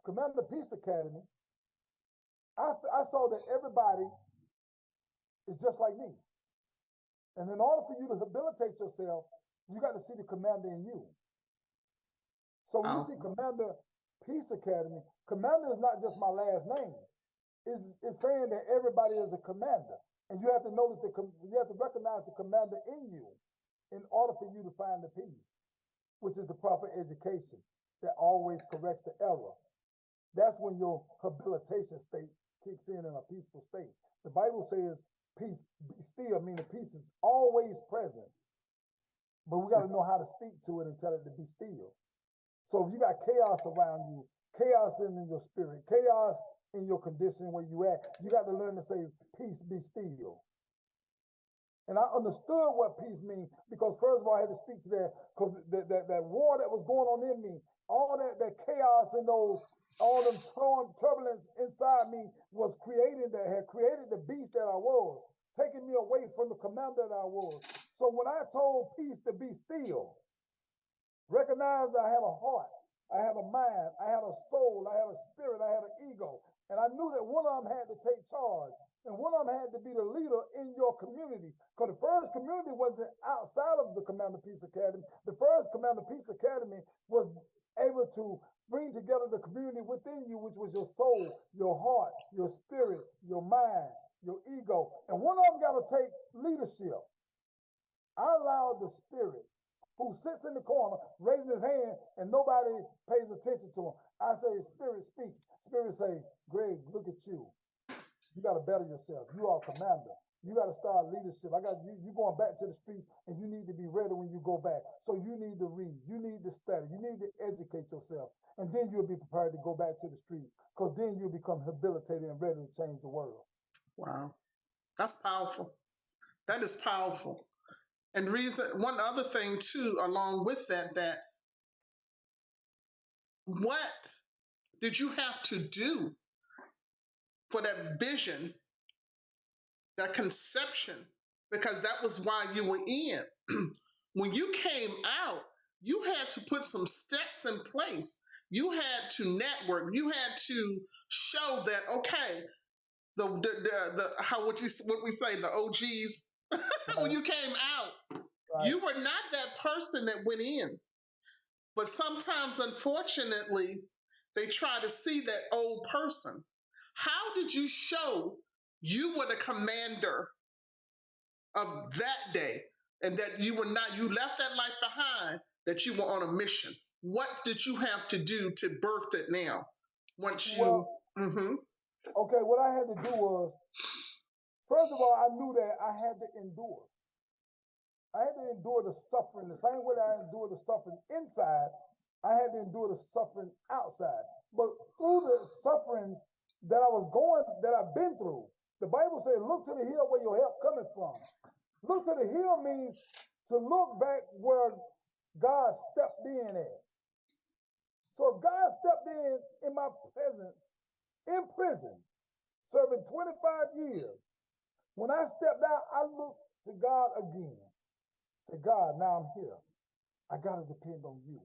Commander Peace Academy, I saw that everybody is just like me. And in order for you to rehabilitate yourself, you got to see the commander in you. So when you see Commander Peace Academy, Commander is not just my last name. It's saying that everybody is a commander. And you have to notice you have to recognize the commander in you in order for you to find the peace, which is the proper education that always corrects the error. That's when your rehabilitation state kicks in a peaceful state. The Bible says, peace, be still, meaning peace is always present. But we got to know how to speak to it and tell it to be still. So if you got chaos around you, chaos in your spirit, chaos in your condition where you at, you got to learn to say, peace, be still. And I understood what peace means because first of all, I had to speak to that because that war that was going on in me, all that chaos and all them turbulence inside me was had created the beast that I was, taking me away from the commander that I was. So when I told peace to be still, recognize I had a heart, I had a mind, I had a soul, I had a spirit, I had an ego. And I knew that one of them had to take charge. And one of them had to be the leader in your community. Because the first community wasn't outside of the Commander Peace Academy. The first Commander Peace Academy was able to bring together the community within you, which was your soul, your heart, your spirit, your mind, your ego. And one of them got to take leadership. I allowed the spirit who sits in the corner, raising his hand, and nobody pays attention to him. I say, Spirit, speak. Spirit say, Greg, look at you. You got to better yourself. You are a commander. You got to start leadership. You going back to the streets, and you need to be ready when you go back. So you need to read. You need to study. You need to educate yourself. And then you'll be prepared to go back to the street, because then you'll become rehabilitated and ready to change the world. Wow. That's powerful. That is powerful. And one other thing too, along with that what did you have to do for that vision, that conception? Because that was why you were in. When you came out, you had to put some steps in place. You had to network. You had to show that, okay, the how what we say, the OGs, when you came out, you were not that person that went in. But sometimes, unfortunately, they try to see that old person. How did you show you were the commander of that day, and that you were not, you left that life behind, that you were on a mission? What did you have to do to birth it now? Once you, okay, what I had to do was, first of all, I knew that I had to endure. I had to endure the suffering the same way that I endured the suffering inside. I had to endure the suffering outside. But through the sufferings that I was going, that I've been through, the Bible says, look to the hill where your help coming from. Look to the hill means to look back where God stepped in at. So if God stepped in my presence, in prison, serving 25 years, when I stepped out, I looked to God again. Say, God, now I'm here. I got to depend on you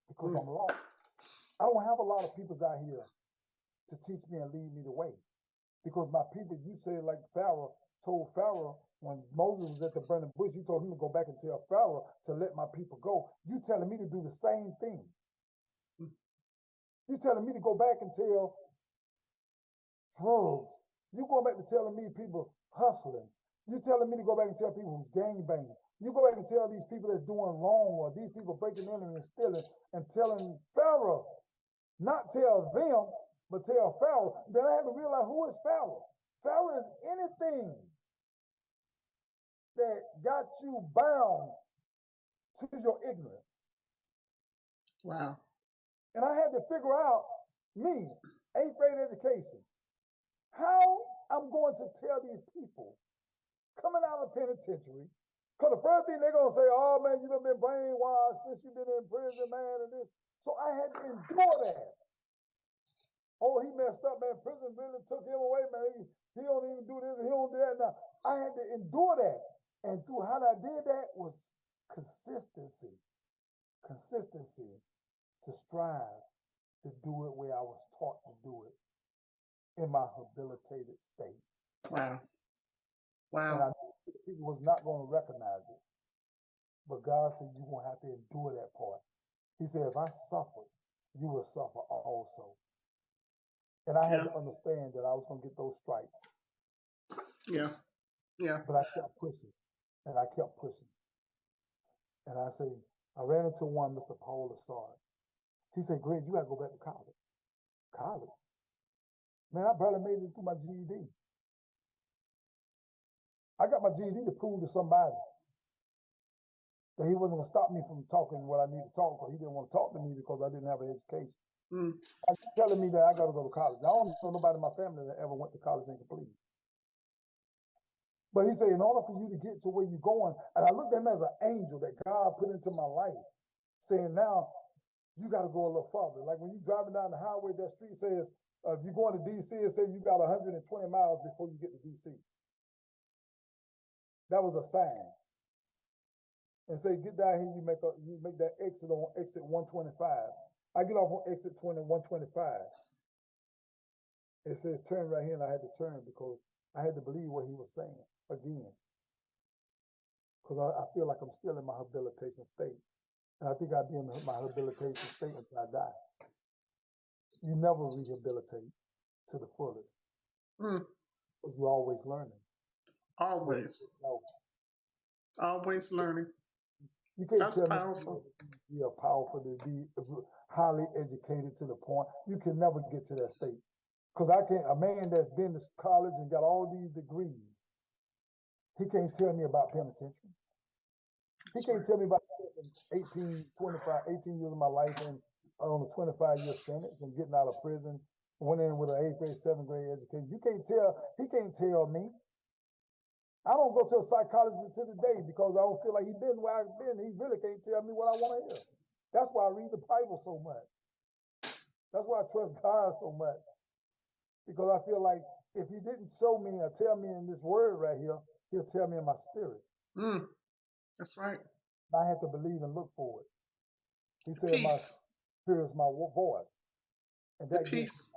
because I'm lost. I don't have a lot of people out here to teach me and lead me the way. Because my people, you said like Pharaoh told Pharaoh when Moses was at the burning bush, you told him to go back and tell Pharaoh to let my people go. You telling me to do the same thing. You telling me to go back and tell drugs. You going back to telling me people hustling. You telling me to go back and tell people who's gang banging. You go back and tell these people that's doing wrong, or these people breaking in and stealing, and telling Pharaoh, not tell them, but tell Pharaoh. Then I had to realize, who is Pharaoh? Pharaoh is anything that got you bound to your ignorance. Wow. And I had to figure out, me, 8th grade education, how I'm going to tell these people coming out of penitentiary, because the first thing they're going to say, oh man, you done been brainwashed since you've been in prison, man, and this. So I had to endure that. Oh, he messed up, man. Prison really took him away, man. He don't even do this, he don't do that. Now, I had to endure that. And through how I did that was consistency. Consistency to strive to do it where I was taught to do it in my habilitated state. Wow. Wow. And I knew people was not going to recognize it. But God said, you're going to have to endure that part. He said, if I suffer, you will suffer also. And I had to understand that I was going to get those stripes. Yeah. Yeah. But I kept pushing. And I kept pushing. And I say, I ran into one, Mr. Paul Assad. He said, Greg, you got to go back to college. College? Man, I barely made it through my GED. I got my GED to prove to somebody that he wasn't going to stop me from talking what I need to talk, because he didn't want to talk to me because I didn't have an education. He's telling me that I got to go to college. I don't know nobody in my family that ever went to college and completed. But he said, in order for you to get to where you're going, and I looked at him as an angel that God put into my life, saying, now you got to go a little farther. Like when you're driving down the highway, that street says, if you're going to DC, it says you got 120 miles before you get to DC. That was a sign. And say, get down here, you make that exit on exit 125. I get off on exit 125. It says turn right here, and I had to turn because I had to believe what he was saying again. Because I feel like I'm still in my habilitation state. And I think I'll be in my habilitation state until I die. You never rehabilitate to the fullest. Because you're always learning. Always. Always learning. You can't That's tell powerful. me you're powerful to be highly educated to the point. You can never get to that state. Because a man that's been to college and got all these degrees, he can't tell me about penitentiary. He can't tell me about 18 years of my life and on a 25-year sentence and getting out of prison, went in with an 8th grade, 7th grade education. He can't tell me. I don't go to a psychologist to this day because I don't feel like he's been where I've been. He really can't tell me what I want to hear. That's why I read the Bible so much. That's why I trust God so much. Because I feel like if he didn't show me or tell me in this word right here, he'll tell me in my spirit. That's right. And I have to believe and look for it. He said, Peace. my spirit is my voice. And that peace.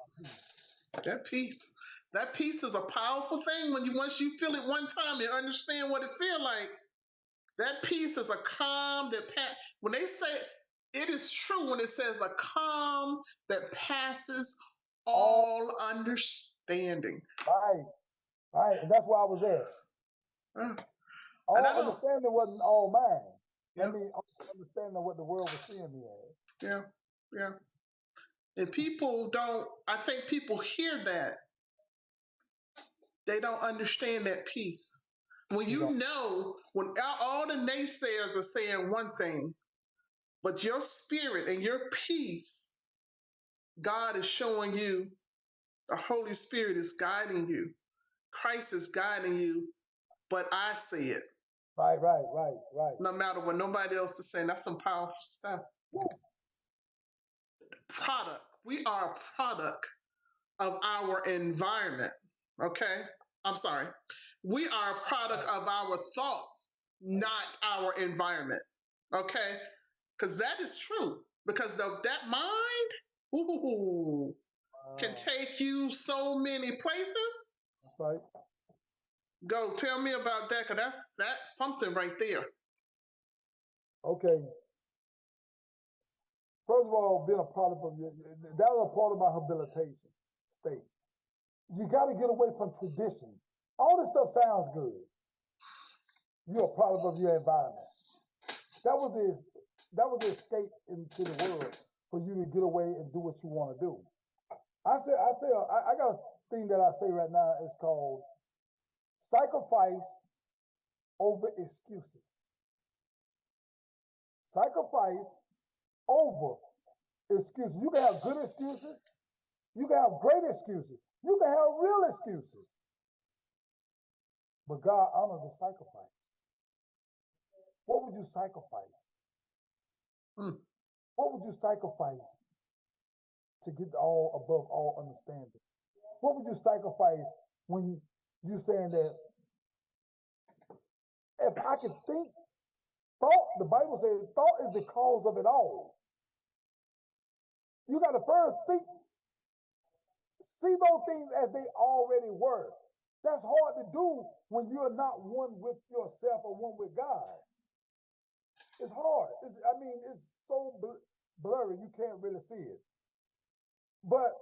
That peace. That peace is a powerful thing when once you feel it one time, you understand what it feels like. That peace is a calm when they say it is true when it says a calm that passes all understanding. Right. And that's where I was at. All understanding wasn't all mine. I mean, understanding what the world was seeing me as. Yeah. And people don't, I think people hear that. They don't understand that peace. When when all the naysayers are saying one thing, but your spirit and your peace, God is showing you, the Holy Spirit is guiding you, Christ is guiding you, but I see it. Right. No matter what nobody else is saying, that's some powerful stuff. Product. We are a product of our environment. Okay? I'm sorry. We are a product of our thoughts, not our environment. Okay? Because that is true. Because that mind can take you so many places. That's right. Go tell me about that, because that's something right there. Okay. First of all, being a product of that was a part of my habilitation state. You got to get away from tradition. All this stuff sounds good. You're a product of your environment. That was the escape into the world for you to get away and do what you want to do. I got a thing that I say right now. It's called sacrifice over excuses. Sacrifice over excuses. You can have good excuses. You can have great excuses. You can have real excuses. But God honors the sacrifice. What would you sacrifice? What would you sacrifice to get all above all understanding? What would you sacrifice when you're saying that if I could think, thought, the Bible says thought is the cause of it all. You got to first think, see those things as they already were. That's hard to do when you're not one with yourself or one with God. It's hard. It's so blurry, you can't really see it. But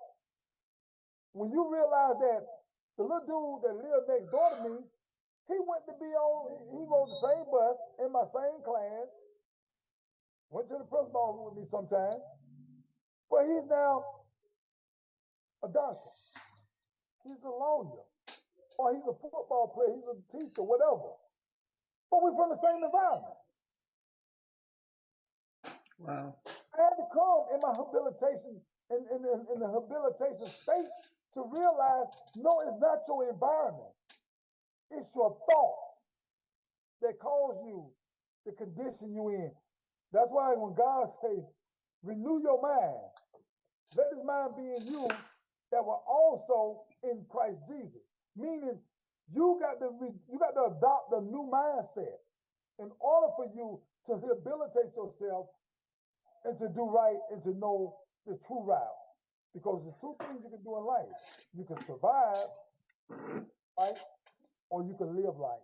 when you realize that the little dude that lived next door to me, he rode the same bus in my same class, went to the principal with me sometime, but he's now a doctor. He's a lawyer, or he's a football player, he's a teacher, whatever. But we're from the same environment. Wow. I had to come in my habilitation, in the habilitation state, to realize, no, it's not your environment. It's your thoughts that cause you the condition you in. That's why when God say, renew your mind, let this mind be in you that were also in Christ Jesus. Meaning, you got to adopt a new mindset in order for you to rehabilitate yourself and to do right and to know the true route. Because there's two things you can do in life. You can survive, right? Or you can live life.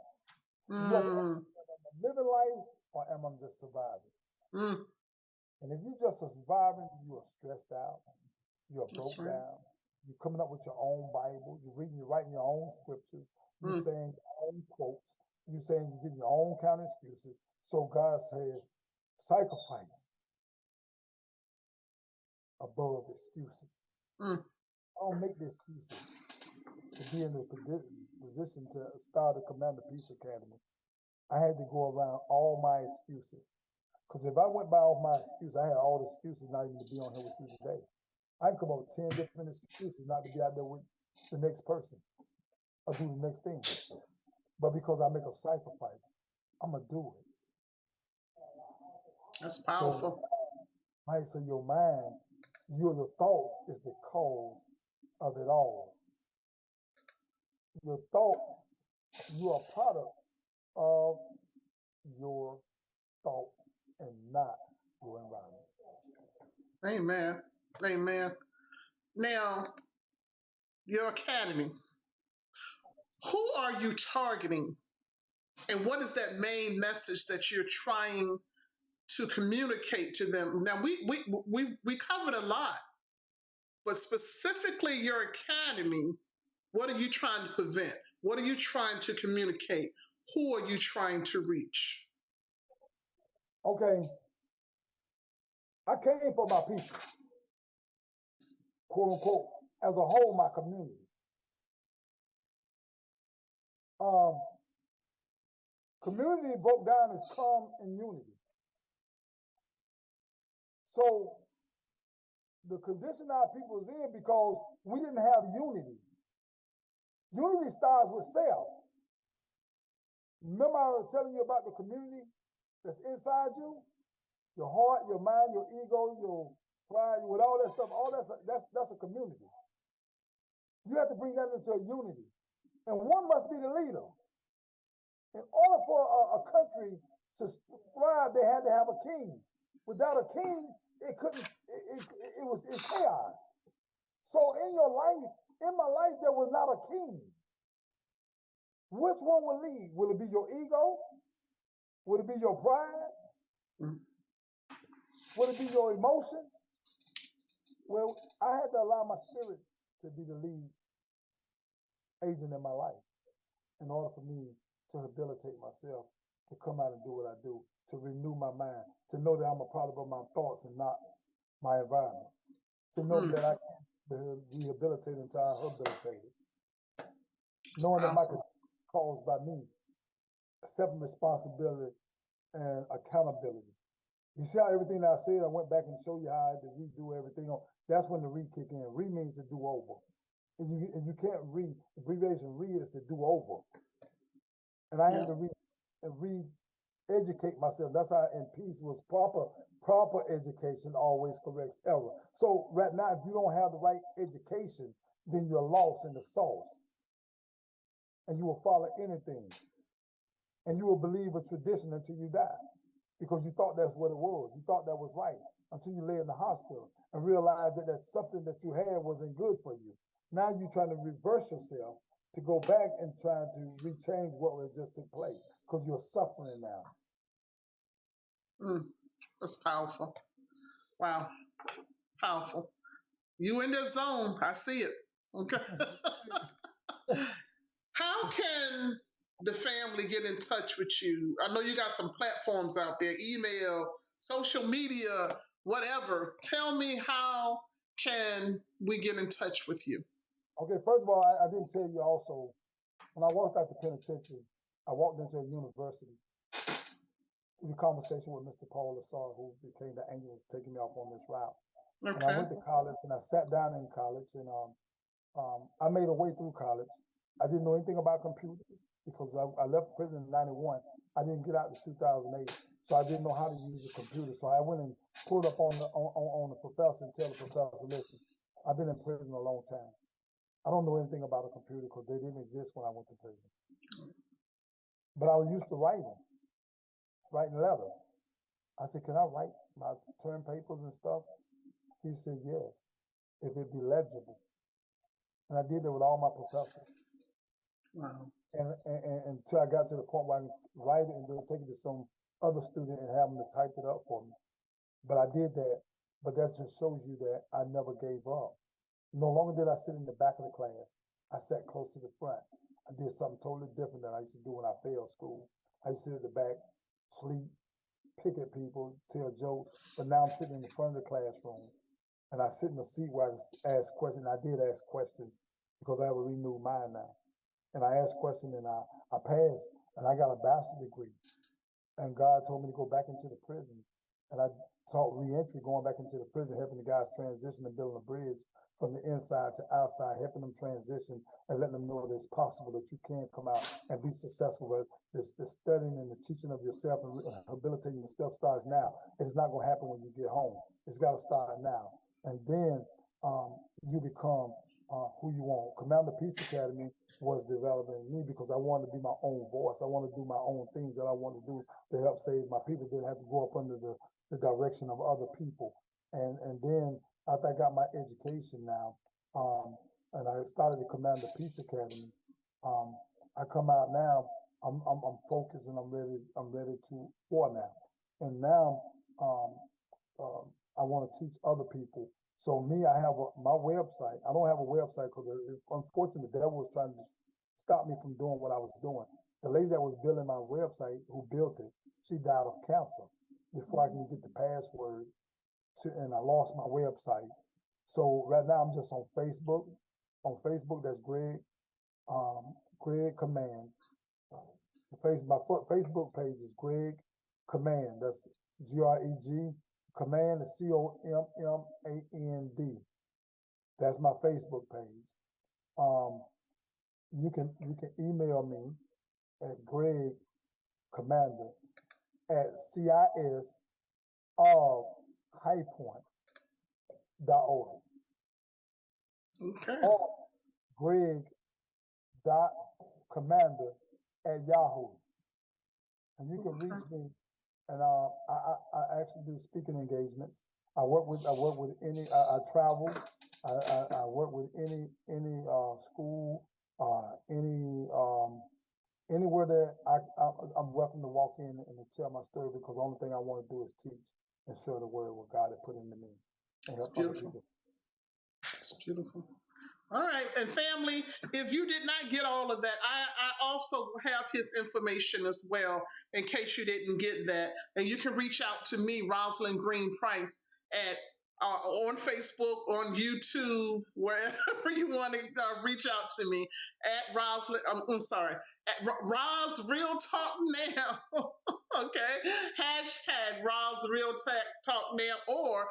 You have to ask, am I living life or am I just surviving? And if you're just surviving, you are stressed out, you're broke down, you're coming up with your own Bible, you're writing your own scriptures, you're saying your own quotes, you're saying you're getting your own kind of excuses. So God says, sacrifice above excuses. I don't make the excuses to be in the position to start a Commander Peace Academy. I had to go around all my excuses. Because if I went by all my excuses, I had all the excuses not even to be on here with you today. I can come up with 10 different excuses not to be out there with the next person or do the next thing. But because I make a sacrifice, I'm going to do it. That's powerful. So your mind Your thoughts is the cause of it all. Your thoughts, you are a product of your thoughts and not your environment. Amen. Amen. Now, your academy, who are you targeting? And what is that main message that you're trying to communicate to them? Now, we covered a lot, but specifically your academy, what are you trying to prevent? What are you trying to communicate? Who are you trying to reach? Okay, I came for my people, quote unquote, as a whole, my community. Community broke down as calm and unity. So the condition our people was in because we didn't have unity. Unity starts with self. Remember I was telling you about the community that's inside you? Your heart, your mind, your ego, your pride, with all that stuff, all that's a community. You have to bring that into a unity. And one must be the leader. In order for a country to thrive, they had to have a king. Without a king, it was in chaos. So in your life, in my life, there was not a king. Which one will lead? Will it be your ego? Will it be your pride? Will it be your emotions? Well, I had to allow my spirit to be the lead agent in my life in order for me to rehabilitate myself, to come out and do what I do, to renew my mind, to know that I'm a product of my thoughts and not my environment, to know that I can rehabilitate until I rehabilitate it. Knowing that my condition is caused by me, accepting responsibility and accountability. You see how everything that I said, I went back and showed you how I had to redo everything. That's when the re kick in. Re means to do over. And you can't read, the abbreviation re is to do over. And I had to re-educate myself. That's how in peace was proper education always corrects error. So right now, if you don't have the right education, then you're lost in the sauce. And you will follow anything. And you will believe a tradition until you die. Because you thought that's what it was. You thought that was right until you lay in the hospital and realize that that's something that you had wasn't good for you. Now you're trying to reverse yourself to go back and try to rechange what just took place because you're suffering now. That's powerful. Wow. Powerful. You in this zone. I see it. Okay. How can the family get in touch with you? I know you got some platforms out there, email, social media, whatever. Tell me, how can we get in touch with you? Okay, first of all, I didn't tell you also, when I walked out the penitentiary, I walked into a university. In conversation with Mr. Paul Lassar, who became the angel, was taking me off on this route. Okay. And I went to college and I sat down in college and I made a way through college. I didn't know anything about computers because I left prison in 91. I didn't get out in 2008, so I didn't know how to use a computer. So I went and pulled up on the professor and tell the professor, listen, I've been in prison a long time. I don't know anything about a computer because they didn't exist when I went to prison. But I was used to writing letters. I said, can I write my term papers and stuff? He said, yes, if it be legible. And I did that with all my professors. Wow. And until I got to the point where I could write it and then take it to some other student and have them to type it up for me. But I did that. But that just shows you that I never gave up. No longer did I sit in the back of the class. I sat close to the front. I did something totally different than I used to do when I failed school. I used to sit at the back, sleep, pick at people, tell jokes. But now I'm sitting in the front of the classroom. And I sit in a seat where I can ask questions. I did ask questions because I have a renewed mind now. And I asked questions and I passed and I got a bachelor's degree. And God told me to go back into the prison. And I taught reentry, going back into the prison, helping the guys transition and building a bridge from the inside to outside, helping them transition and letting them know that it's possible that you can come out and be successful. But the studying and the teaching of yourself and rehabilitating yourself starts now. It's not going to happen when you get home. It's got to start now. and then you become who you want. Commander Peace Academy was developing me because I wanted to be my own voice. I wanted to do my own things that I wanted to do to help save my people. Didn't have to go up under the direction of other people. And then after I got my education now, and I started the Commander Peace Academy, I come out now. I'm focused and I'm ready to war now. And now I want to teach other people. So me, I have my website. I don't have a website because unfortunately the devil was trying to stop me from doing what I was doing. The lady that was building my website, who built it, she died of cancer before I can get the password and I lost my website. So right now I'm just on Facebook. On Facebook, that's Greg Command. My Facebook page is Greg Command. That's GREG. Command is COMMAND. That's my Facebook page. You can email me at Greg Commander at CIS of highpoint.org. Okay. Or Greg.Commander at Yahoo. And you can reach me. And I actually do speaking engagements. I work with any. I travel. I work with any school, anywhere that I'm welcome to walk in and to tell my story, because the only thing I want to do is teach and share the word what God had put into me and help other people. It's beautiful. All right, and family, if you did not get all of that, I also have his information as well, in case you didn't get that. And you can reach out to me, Rosalind Green Price, at on Facebook, on YouTube, wherever you want to reach out to me, at Rosalind. I'm sorry, at Roz Real Talk Now. Okay, hashtag Roz Real Talk Now, or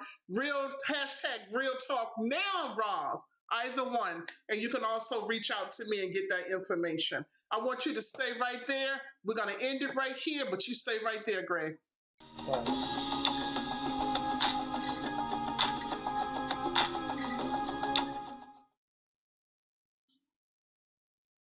hashtag Real Talk Now Roz. Either one. And you can also reach out to me and get that information. I want you to stay right there. We're going to end it right here, but you stay right there, Greg. Right.